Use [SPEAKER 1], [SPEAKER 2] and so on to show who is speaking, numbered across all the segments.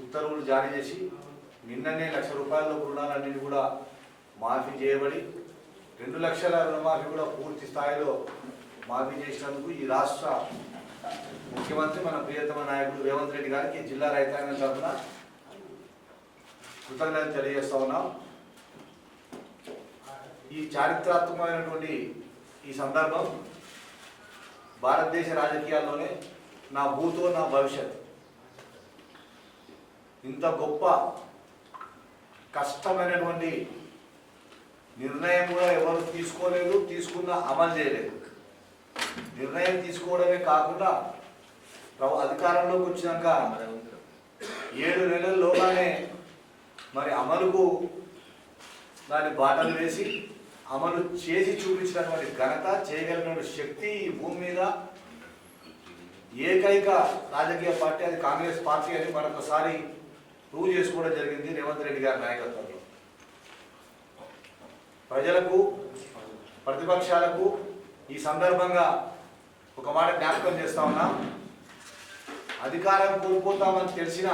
[SPEAKER 1] ఉత్తర్వులు జారీ చేసి నిన్ననే 1,00,000 రూపాయల రుణాలన్నింటినీ కూడా మాఫీ చేయబడి 2 లక్షల రుణమాఫీ కూడా పూర్తి స్థాయిలో మాఫీ చేసినందుకు ఈ రాష్ట్ర ముఖ్యమంత్రి మన ప్రియతమ నాయకుడు రేవంత్ రెడ్డి గారికి జిల్లా రైతాంగం తరఫున కృతజ్ఞతలు తెలియజేస్తా ఉన్నాం. ఈ చారిత్రాత్మకమైనటువంటి ఈ సందర్భం భారతదేశ రాజకీయాల్లోనే నా భూతో నా భవిష్యత్, ఇంత గొప్ప కష్టమైనటువంటి నిర్ణయం కూడా ఎవరు తీసుకోలేదు, తీసుకున్న అమలు చేయలేదు. నిర్ణయం తీసుకోవడమే కాకుండా అధికారంలోకి వచ్చినాక 7 నెలల్లోగానే మరి అమలుకు దాని బాటలు వేసి అమలు చేసి చూపించినటువంటి ఘనత, చేయగలిగిన శక్తి ఈ భూమి మీద ఏకైక రాజకీయ పార్టీ అది కాంగ్రెస్ పార్టీ అని మరొకసారి ప్రూవ్ చేసుకోవడం జరిగింది రేవంత్ రెడ్డి గారి నాయకత్వంలో. ప్రజలకు, ప్రతిపక్షాలకు ఈ సందర్భంగా ఒక మాట జ్ఞాపకం చేస్తా ఉన్నాం. అధికారం కోల్పోతామని తెలిసిన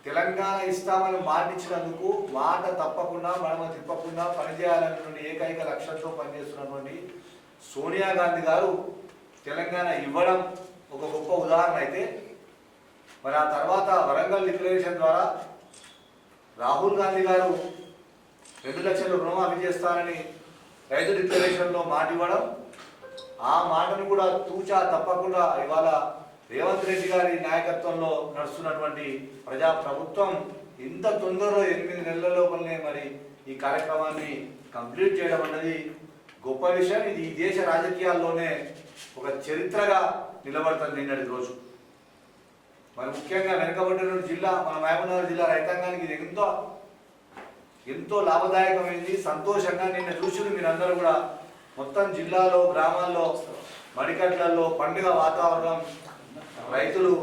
[SPEAKER 1] తెలంగాణ ఇస్తామని మాటిచ్చినందుకు మాట తప్పకుండా మడమ తిప్పకుండా పనిచేయాలనేటువంటి ఏకైక లక్ష్యంతో పనిచేస్తున్నటువంటి సోనియా గాంధీ గారు తెలంగాణ ఇవ్వడం ఒక గొప్ప ఉదాహరణ అయితే, మరి ఆ తర్వాత వరంగల్ డిక్లరేషన్ ద్వారా రాహుల్ గాంధీ గారు 2 లక్షల రుణమాఫీ చేస్తారని రైతు డిక్లరేషన్లో మాట ఇవ్వడం, ఆ మాటను కూడా తూచా తప్పకుండా ఇవాళ రేవంత్ రెడ్డి గారి నాయకత్వంలో నడుస్తున్నటువంటి ప్రజాప్రభుత్వం ఇంత తొందరలో 8 నెలల లోపలనే మరి ఈ కార్యక్రమాన్ని కంప్లీట్ చేయడం అన్నది గొప్ప విషయం. ఇది ఈ దేశ రాజకీయాల్లోనే ఒక చరిత్రగా నిలబడుతుంది నిన్నటి రోజు. మరి ముఖ్యంగా వెనుకబడిన జిల్లా మన మహబూబ్నగర్ జిల్లా రైతాంగానికి ఇది ఎంతో లాభదాయకమైంది. సంతోషంగా నిన్న చూసి మీరందరూ కూడా మొత్తం జిల్లాలో, గ్రామాల్లో, మడికట్లలో పండుగ వాతావరణం, రైతులు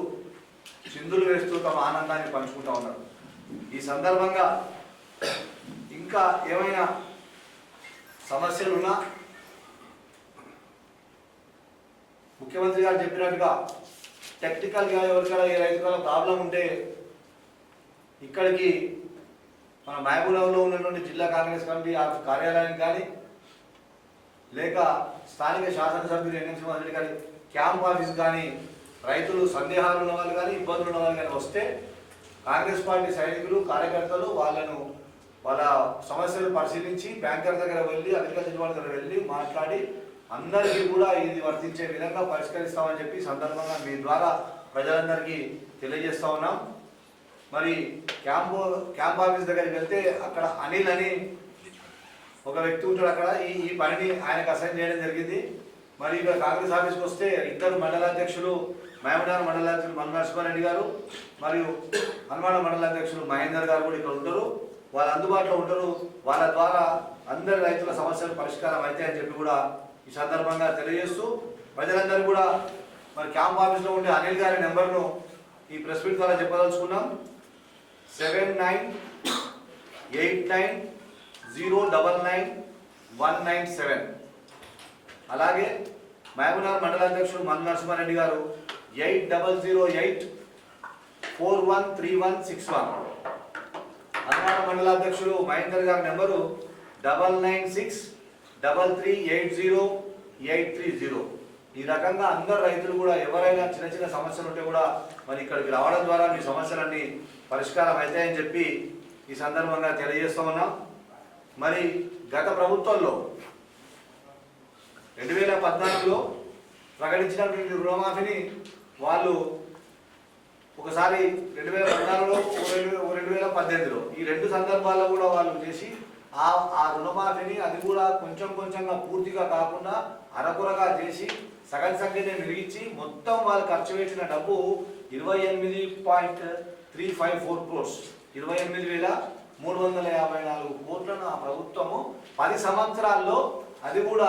[SPEAKER 1] చిందులు వేస్తూ తమ ఆనందాన్ని పంచుకుంటూ ఉన్నారు. ఈ సందర్భంగా ఇంకా ఏమైనా సమస్యలున్నా ముఖ్యమంత్రి గారు చెప్పినట్టుగా టెక్నికల్గా ఎవరికైనా ఏ రైతుల ప్రాబ్లం ఉంటే ఇక్కడికి మన మహబూబ్నగర్లో ఉన్నటువంటి జిల్లా కాంగ్రెస్ కమిటీ కార్యాలయానికి కానీ లేక స్థానిక శాసనసభ్యులు ఎన్ఎంసీ మంత్రి గారి క్యాంప్ ఆఫీస్ కానీ రైతులు సందేహాలు ఉన్న వాళ్ళు కానీ ఇబ్బందులు ఉన్న వాళ్ళు కానీ వస్తే కాంగ్రెస్ పార్టీ సైనికులు, కార్యకర్తలు వాళ్ళ సమస్యలు పరిశీలించి బ్యాంకర్ దగ్గర వెళ్ళి, అగ్రికల్చర్ డిపార్ట్మెంట్ దగ్గర వెళ్ళి మాట్లాడి అందరికీ కూడా ఇది వర్తించే విధంగా పరిష్కరిస్తామని చెప్పి సందర్భంగా మీ ద్వారా ప్రజలందరికీ తెలియజేస్తా ఉన్నాం. మరి క్యాంప్ ఆఫీస్ దగ్గరికి వెళ్తే అక్కడ అనిల్ అని ఒక వ్యక్తి ఉంటాడు. అక్కడ ఈ పనిని ఆయనకు అసైన్ చేయడం జరిగింది. మరి ఇక్కడ కాంగ్రెస్ ఆఫీస్కి వస్తే 2 మండలాధ్యక్షులు, మహబూబ్నగర్ మండలాధ్యక్షులు మన్ను నరసింహారెడ్డి గారు మరియు హనుమాన మండలాధ్యక్షులు మహేందర్ గారు కూడా ఇక్కడ ఉంటారు. వాళ్ళు అందుబాటులో ఉంటారు. వాళ్ళ ద్వారా అందరి రైతుల సమస్యలు పరిష్కారం అవుతాయని చెప్పి కూడా ఈ సందర్భంగా తెలియజేస్తూ ప్రజలందరూ కూడా మరి క్యాంప్ ఆఫీస్లో ఉండే అనిల్ గారి నెంబర్ను ఈ ప్రెస్ మీట్ ద్వారా చెప్పదలుచుకున్నాం. 7989099197. అలాగే మహబూబ్నగర్ మండలాధ్యక్షుడు మన్ను నరసింహారెడ్డి గారు 8008413161. హనుమాన మండలాధ్యక్షుడు మహేందర్ గారి నెంబరు 9963380830. ఈ రకంగా అందరు రైతులు కూడా ఎవరైనా చిన్న సమస్యలు ఉంటే కూడా మరి ఇక్కడికి రావడం ద్వారా మీ సమస్యలన్నీ పరిష్కారం అవుతాయని చెప్పి ఈ సందర్భంగా తెలియజేస్తూ ఉన్నాం. మరి గత ప్రభుత్వంలో 2014లో ప్రకటించినటువంటి రుణమాఫీని వాళ్ళు ఒకసారి 2014లో 2018లో ఈ 2 సందర్భాల్లో కూడా వాళ్ళు చేసి ఆ రుణమాఫీని అది కూడా కొంచెంగా పూర్తిగా కాకుండా అరకొరగా చేసి సగంనే విరిగించి మొత్తం వాళ్ళు ఖర్చు పెట్టిన డబ్బు 28.354 crores, 28,354 కోట్లను ఆ ప్రభుత్వము 10 సంవత్సరాల్లో అది కూడా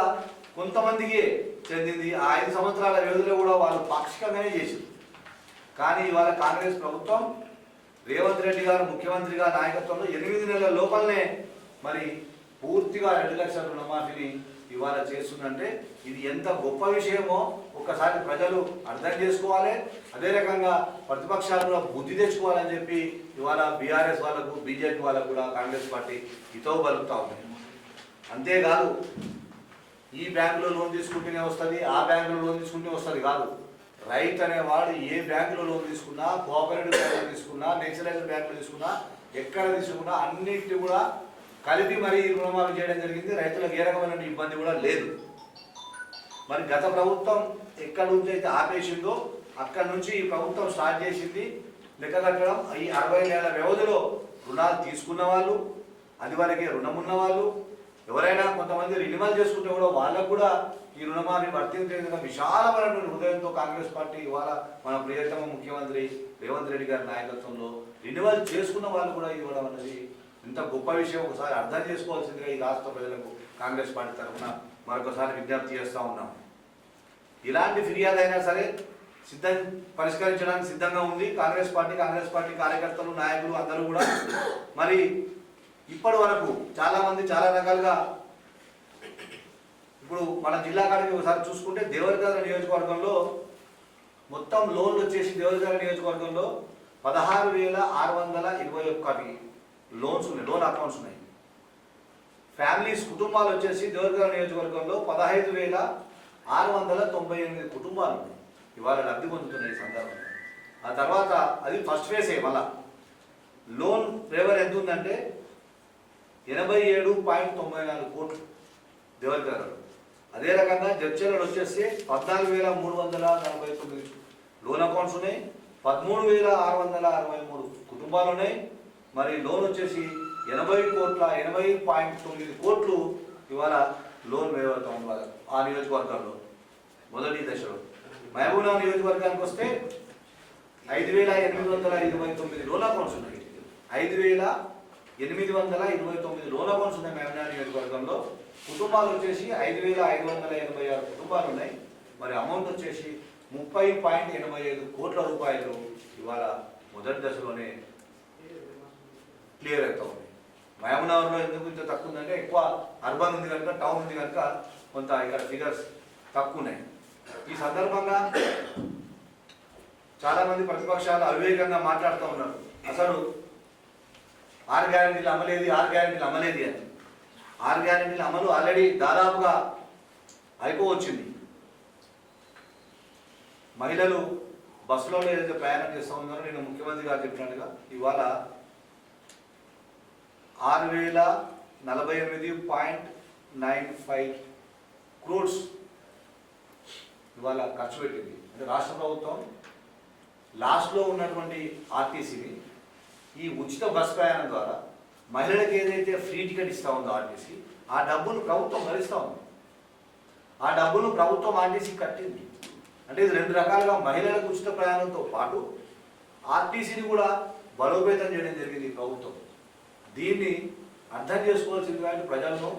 [SPEAKER 1] కొంతమందికి చెందింది. ఆ 5 సంవత్సరాల వ్యవధిలో కూడా వాళ్ళు పాక్షికంగానే చేసింది. కానీ ఇవాళ కాంగ్రెస్ ప్రభుత్వం రేవంత్ రెడ్డి గారు ముఖ్యమంత్రిగా నాయకత్వంలో 8 నెలల లోపలనే మరి పూర్తిగా 2 లక్షల రుణమాఫీని ఇవాళ చేస్తుందంటే ఇది ఎంత గొప్ప విషయమో ఒక్కసారి ప్రజలు అర్థం చేసుకోవాలి. అదే రకంగా ప్రతిపక్షాలు కూడా బుద్ధి తెచ్చుకోవాలని చెప్పి ఇవాళ బీఆర్ఎస్ వాళ్ళకు బీజేపీ వాళ్ళకు కూడా కాంగ్రెస్ పార్టీ హితవు పలుకుతా ఉంది. అంతేకాదు ఈ బ్యాంకులో లోన్ తీసుకుంటేనే వస్తుంది, ఆ బ్యాంకులో లోన్ తీసుకుంటే వస్తుంది కాదు. రైతు అనేవాడు ఏ బ్యాంకులో లోన్ తీసుకున్నా, కోఆపరేటివ్ బ్యాంకులో తీసుకున్నా, నేషనలైజ్డ్ బ్యాంకులో తీసుకున్నా, ఎక్కడ తీసుకున్నా అన్నింటి కూడా కలిపి మరి రుణమాఫీ చేయడం జరిగింది. రైతులకు ఏ రకమైన ఇబ్బంది కూడా లేదు. మరి గత ప్రభుత్వం ఎక్కడి నుంచి అయితే ఆపేసిందో అక్కడి నుంచి ఈ ప్రభుత్వం స్టార్ట్ చేసింది లెక్క కట్టడం. ఈ 60 నెలల వ్యవధిలో రుణాలు తీసుకున్న వాళ్ళు, అది వరకే రుణం ఉన్న వాళ్ళు, ఎవరైనా కొంతమంది రినివల్ చేసుకుంటే కూడా వాళ్ళకు కూడా ఈ రుణమాఫీ వర్తించేందుకు విశాలమైనటువంటి హృదయంతో కాంగ్రెస్ పార్టీ ఇవాళ మన ప్రియతమ ముఖ్యమంత్రి రేవంత్ రెడ్డి గారి నాయకత్వంలో రినివల్ చేసుకున్న వాళ్ళు కూడా ఇవ్వడం అనేది ఇంత గొప్ప విషయం. ఒకసారి అర్థం చేసుకోవాల్సిందిగా ఈ రాష్ట్ర ప్రజలకు కాంగ్రెస్ పార్టీ తరఫున మరొకసారి విజ్ఞప్తి చేస్తూ ఉన్నాం. ఇలాంటి ఫిర్యాదు అయినా సరే పరిష్కరించడానికి సిద్ధంగా ఉంది కాంగ్రెస్ పార్టీ కార్యకర్తలు, నాయకులు అందరూ కూడా. మరి ఇప్పటి వరకు చాలామంది చాలా రకాలుగా ఇప్పుడు మన జిల్లా కాడికి ఒకసారి చూసుకుంటే దేవరగద్ర నియోజకవర్గంలో మొత్తం లోన్లు వచ్చేసి దేవరగద్ర నియోజకవర్గంలో 16,621 లోన్స్ ఉన్నాయి, లోన్ అకౌంట్స్ ఉన్నాయి. ఫ్యామిలీస్ కుటుంబాలు వచ్చేసి దేవరగద్ర నియోజకవర్గంలో 15,698 కుటుంబాలు ఉన్నాయి. ఇవాళ లబ్ధి పొందుతున్నాయి ఈ సందర్భంగా. ఆ తర్వాత అది ఫస్ట్ ఫేజే. మళ్ళా లోన్ పేవర్ ఎంత ఉందంటే 87.94 కోట్లు దేవరగద్రలో. అదే రకంగా జడ్చర్లలో వచ్చేసి 14,349 లోన్ అకౌంట్స్ ఉన్నాయి, 13,663 కుటుంబాలు ఉన్నాయి. మరి లోన్ వచ్చేసి 80.9 కోట్లు ఇవాళ లోన్ వేయబడతాం ఆ నియోజకవర్గంలో మొదటి దశలో. మహబూబ్నగర్ నియోజకవర్గానికి వస్తే 5,829 లోన్ అకౌంట్స్ ఉన్నాయి. 5,829 లోన్ అకౌంట్స్ ఉన్నాయి మహబూబ్నగర్ నియోజకవర్గంలో. కుటుంబాలు వచ్చేసి 5,586 కుటుంబాలు ఉన్నాయి. మరి అమౌంట్ వచ్చేసి 30.85 కోట్ల రూపాయలు ఇవాళ మొదటి దశలోనే క్లియర్ అవుతా ఉంది. మహబూబ్నగర్లో ఎందుకు ఇంత తక్కువ ఉందంటే ఎక్కువ అర్బన్ ఉంది కనుక, టౌన్ ఉంది కనుక కొంత ఇక్కడ ఫిగర్స్ తక్కువ ఉన్నాయి. ఈ సందర్భంగా చాలామంది ప్రతిపక్షాలు అవివేకంగా మాట్లాడుతూ ఉన్నారు. అసలు 6 గ్యారెంటీలు అమలేది అని. 6 గ్యారెంటీల అమలు ఆల్రెడీ దాదాపుగా అయిపోవచ్చింది. మహిళలు బస్సులో ఏదైతే ప్రయాణం చేస్తూ ఉన్నారో నేను ముఖ్యమంత్రి గారు చెప్పినట్టుగా ఇవాళ 6,048.95 crores ఇవాళ ఖర్చు పెట్టింది. అంటే రాష్ట్ర ప్రభుత్వం లాస్ట్లో ఉన్నటువంటి ఆర్టీసీని ఈ ఉచిత బస్ ప్రయాణం ద్వారా మహిళలకు ఏదైతే ఫ్రీ టికెట్ ఇస్తూ ఉందో ఆర్టీసీ, ఆ డబ్బును ప్రభుత్వం భరిస్తూ ఉంది. ఆ డబ్బును ప్రభుత్వం ఆర్టీసీ కట్టింది. అంటే ఇది 2 రకాలుగా మహిళలకు ఉచిత ప్రయాణంతో పాటు ఆర్టీసీని కూడా బలోపేతం చేయడం జరిగింది ఈ ప్రభుత్వం. దీన్ని అర్థం చేసుకోవాల్సింది కానీ ప్రజలను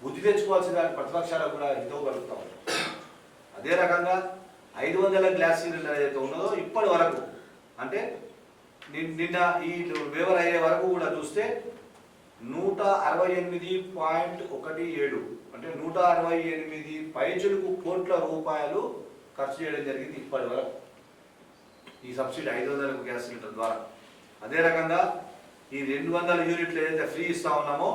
[SPEAKER 1] బుద్ధి తెచ్చుకోవాల్సింది కానీ ప్రతిపక్షాలకు కూడా హితవు కలుగుతా ఉంది. అదే రకంగా 500 గ్యాస్ సిలిండర్ ఏదైతే ఉన్నదో ఇప్పటి వరకు అంటే నిన్న ఈ వేవర్ అయ్యే వరకు కూడా చూస్తే 168.17 అంటే 168 పైచులకు కోట్ల రూపాయలు ఖర్చు చేయడం జరిగింది ఇప్పటి వరకు ఈ సబ్సిడీ 500 గ్యాస్ సిలిండర్ ద్వారా. అదే రకంగా ఈ 200 యూనిట్లు ఏదైతే ఫ్రీ ఇస్తా ఉన్నామో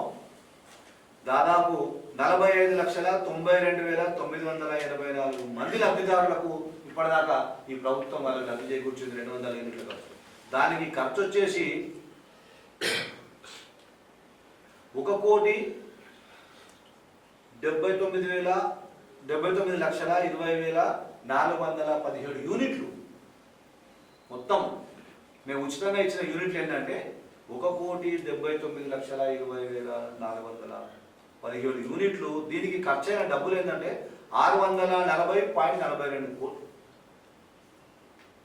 [SPEAKER 1] దాదాపు 45,92,984 మంది లబ్ధిదారులకు ఇప్పటిదాకా ఈ ప్రభుత్వం వాళ్ళకి లబ్ధి చేకూర్చింది 200 యూనిట్ల ఖర్చు. దానికి ఖర్చు వచ్చేసి 1,79,20,417 యూనిట్లు. మొత్తం మేము ఉచితంగా ఇచ్చిన యూనిట్లు ఏంటంటే 1,79,20,417 యూనిట్లు. దీనికి ఖర్చైన డబ్బులు ఏంటంటే 640.42 కోట్లు.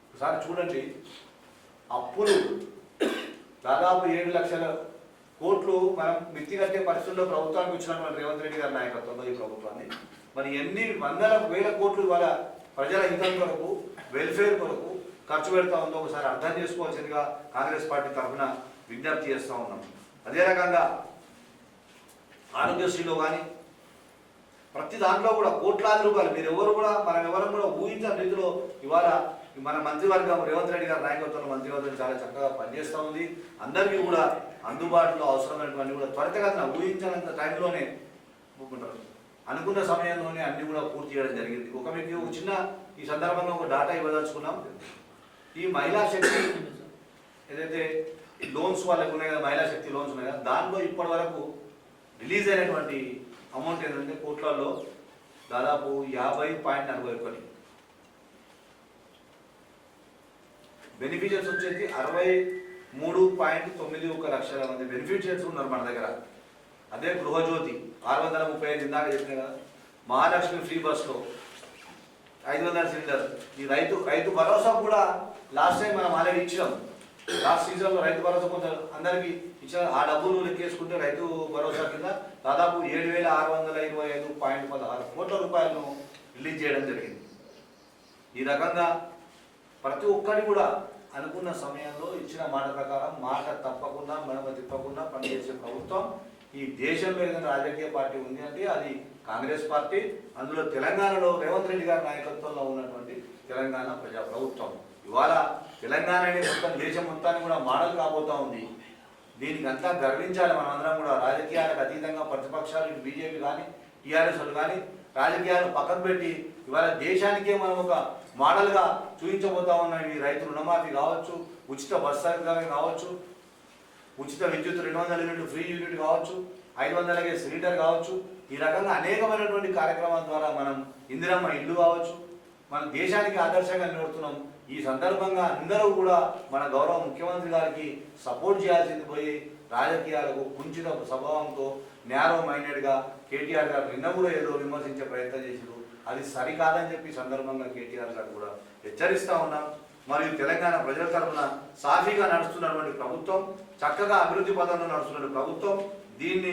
[SPEAKER 1] ఒకసారి చూడండి, అప్పులు దాదాపు 7 లక్షల కోట్లు మనం మిత్తి కట్టే పరిస్థితుల్లో ప్రభుత్వానికి వచ్చినటువంటి రేవంత్ రెడ్డి గారి నాయకత్వంలో ఈ ప్రభుత్వాన్ని మరి ఎన్ని వందల వేల కోట్లు ఇవాళ ప్రజల హితం కొరకు, వెల్ఫేర్ కొరకు ఖర్చు పెడతా ఉందో ఒకసారి అర్థం చేసుకోవాల్సిందిగా కాంగ్రెస్ పార్టీ తరఫున విజ్ఞప్తి చేస్తూ ఉన్నాం. అదే రకంగా ఆరోగ్యశ్రీలో కానీ ప్రతి దాంట్లో కూడా కోట్లాది రూపాయలు మీరు ఎవరు కూడా మనం ఎవరు కూడా ఊహించని రీతిలో ఇవాళ మన మంత్రివర్గం రేవంత్ రెడ్డి గారి నాయకత్వంలో మంత్రివర్గం చాలా చక్కగా పనిచేస్తూ ఉంది. అందరికీ కూడా అందుబాటులో అవసరమైనటువంటి కూడా త్వరితగతిన ఊహించినంత టైంలోనే అనుకున్న సమయంలోనే అన్ని కూడా పూర్తి చేయడం జరిగింది. మీకు ఒక చిన్న ఈ సందర్భంగా ఒక డాటా ఇవ్వదలుచుకున్నాం. ఈ మహిళా శక్తి ఏదైతే లోన్స్ వాళ్ళకు ఉన్నాయి కదా, మహిళా శక్తి లోన్స్ ఉన్నాయి కదా, దాంట్లో ఇప్పటి వరకు రిలీజ్ అయినటువంటి అమౌంట్ ఏంటంటే కోట్లలో దాదాపు 50.41. బెనిఫిషియర్స్ వచ్చేసి 63.91 లక్షల మంది బెనిఫిషియర్స్ ఉన్నారు మన దగ్గర. అదే గృహజ్యోతి 635 ఇందాక చెప్పిన కదా, మహాలక్ష్మి ఫ్రీ బస్లో 500 సిలిండర్. ఈ రైతు భరోసా కూడా లాస్ట్ టైం మనం ఆల్రెడీ ఇచ్చినాం. లాస్ట్ సీజన్లో రైతు భరోసా కొంత అందరికీ ఇచ్చిన ఆ డబ్బులు లెక్కేసుకుంటే రైతు భరోసా కింద దాదాపు 7,625.16 కోట్ల రూపాయలను రిలీజ్ చేయడం జరిగింది. ఈ రకంగా ప్రతి ఒక్కరి కూడా అనుకున్న సమయంలో ఇచ్చిన మాట ప్రకారం మాట తప్పకుండా మడమ తిప్పకుండా పనిచేసే ప్రభుత్వం ఈ దేశంలో ఏదైనా రాజకీయ పార్టీ ఉంది అంటే అది కాంగ్రెస్ పార్టీ. అందులో తెలంగాణలో రేవంత్ రెడ్డి గారి నాయకత్వంలో ఉన్నటువంటి తెలంగాణ ప్రజా ప్రభుత్వం ఇవాళ తెలంగాణని మొత్తం దేశం మొత్తాన్ని కూడా మోడల్ కాబోతా ఉంది. దీనికి అంతా గర్వించాలి. మనమందరం కూడా రాజకీయాలకు అతీతంగా ప్రతిపక్షాలు ఇటు బీజేపీ కానీ టీఆర్ఎస్ వాళ్ళు కానీ రాజకీయాలను పక్కన పెట్టి ఇవాళ దేశానికే మనం ఒక మోడల్గా చూపించబోతా ఉన్నాం. ఈ రైతు రుణమాఫీ కావచ్చు, ఉచిత బస్ సౌకర్యం కావచ్చు, ఉచిత విద్యుత్ 200 యూనిట్ ఫ్రీ యూనిట్ కావచ్చు, 500కే సిలిండర్ కావచ్చు, ఈ రకంగా అనేకమైనటువంటి కార్యక్రమాల ద్వారా మనం ఇందిరమ్మ ఇల్లు కావచ్చు, మన దేశానికి ఆదర్శంగా నిలబడుతున్నాం. ఈ సందర్భంగా అందరూ కూడా మన గౌరవ ముఖ్యమంత్రి గారికి సపోర్ట్ చేయాల్సింది పోయి రాజకీయాలకు కుంచిత స్వభావంతో నేరో మైండెడ్గా కేటీఆర్ గారు నిన్న కూడా ఏదో విమర్శించే ప్రయత్నం చేశారు. అది సరికాదని చెప్పి సందర్భంగా కేటీఆర్ గారు కూడా హెచ్చరిస్తూ ఉన్నాం. మరియు తెలంగాణ ప్రజల తరఫున సాఫీగా నడుస్తున్నటువంటి ప్రభుత్వం, చక్కగా అభివృద్ధి పదంలో నడుస్తున్న ప్రభుత్వం, దీన్ని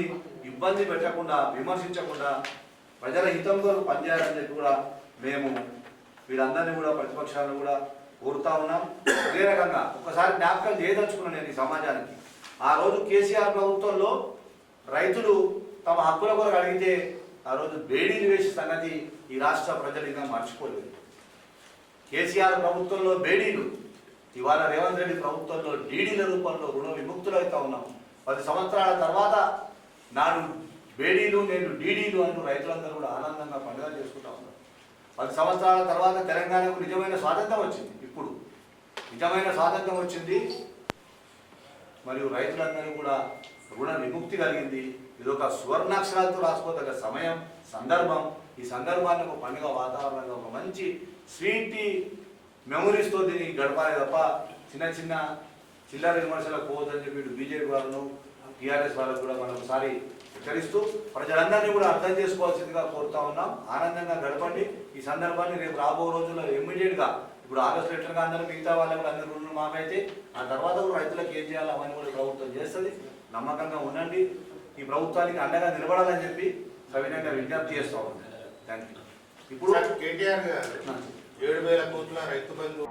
[SPEAKER 1] ఇబ్బంది పెట్టకుండా విమర్శించకుండా ప్రజల హితం కొరకు పనిచేయాలని చెప్పి కూడా మేము వీళ్ళందరినీ కూడా ప్రతిపక్షాలను కూడా కోరుతా ఉన్నాం. అదే రకంగా ఒకసారి జ్ఞాపకం చేయదలుచుకున్నాను నేను ఈ సమాజానికి. ఆ రోజు కేసీఆర్ ప్రభుత్వంలో రైతులు తమ హక్కుల కొరకు అడిగితే ఆ రోజు బేడీలు వేసే సంగతి ఈ రాష్ట్ర ప్రజలు ఇంకా మర్చిపోలేదు. కేసీఆర్ ప్రభుత్వంలో బేడీలు, ఇవాళ రేవంత్ రెడ్డి ప్రభుత్వంలో డీడీల రూపంలో రుణ విముక్తులు అవుతా ఉన్నాం. 10 సంవత్సరాల తర్వాత నాడు బేడీలు నేను డీడీలు అంటూ రైతులందరూ కూడా ఆనందంగా పండుగ చేసుకుంటా ఉన్నారు. 10 సంవత్సరాల తర్వాత తెలంగాణకు నిజమైన స్వాతంత్రం వచ్చింది. ఇప్పుడు నిజమైన స్వాతంత్రం వచ్చింది మరియు రైతులందరూ కూడా రుణ విముక్తి కలిగింది. ఇది ఒక సువర్ణాక్షరాలతో రాసుకోదగ్గ సమయం, సందర్భం. ఈ సందర్భాన్ని ఒక పండుగ వాతావరణంగా ఒక మంచి స్వీట్ మెమొరీస్తో దీన్ని గడపాలి తప్ప చిన్న చిన్న చిల్లర విమర్శలకు పోవద్దని చెప్పి బీజేపీ వాళ్ళను టీఆర్ఎస్ వాళ్ళకు కూడా మనం ఒకసారి హెచ్చరిస్తూ ప్రజలందరినీ కూడా అర్థం చేసుకోవాల్సిందిగా కోరుతా ఉన్నాం. ఆనందంగా గడపండి ఈ సందర్భాన్ని. రేపు రాబో రోజుల్లో ఇమ్మీడియట్గా ఇప్పుడు ఆగస్టు ఎట్లుగా అందరూ మిగతా వాళ్ళకు కూడా అందరూ రుణాలు మాకైతే ఆ తర్వాత కూడా రైతులకు ఏం చేయాలి అవన్నీ కూడా ప్రభుత్వం చేస్తుంది. నమ్మకంగా ఉండండి. ఈ ప్రభుత్వానికి అండగా నిలబడాలని చెప్పి సవినయంగా విజ్ఞప్తి చేస్తూ ఉన్నాం. Thank you. ఇప్పుడు
[SPEAKER 2] కేటీఆర్ గారు 7,000 కోట్ల రైతు బంధు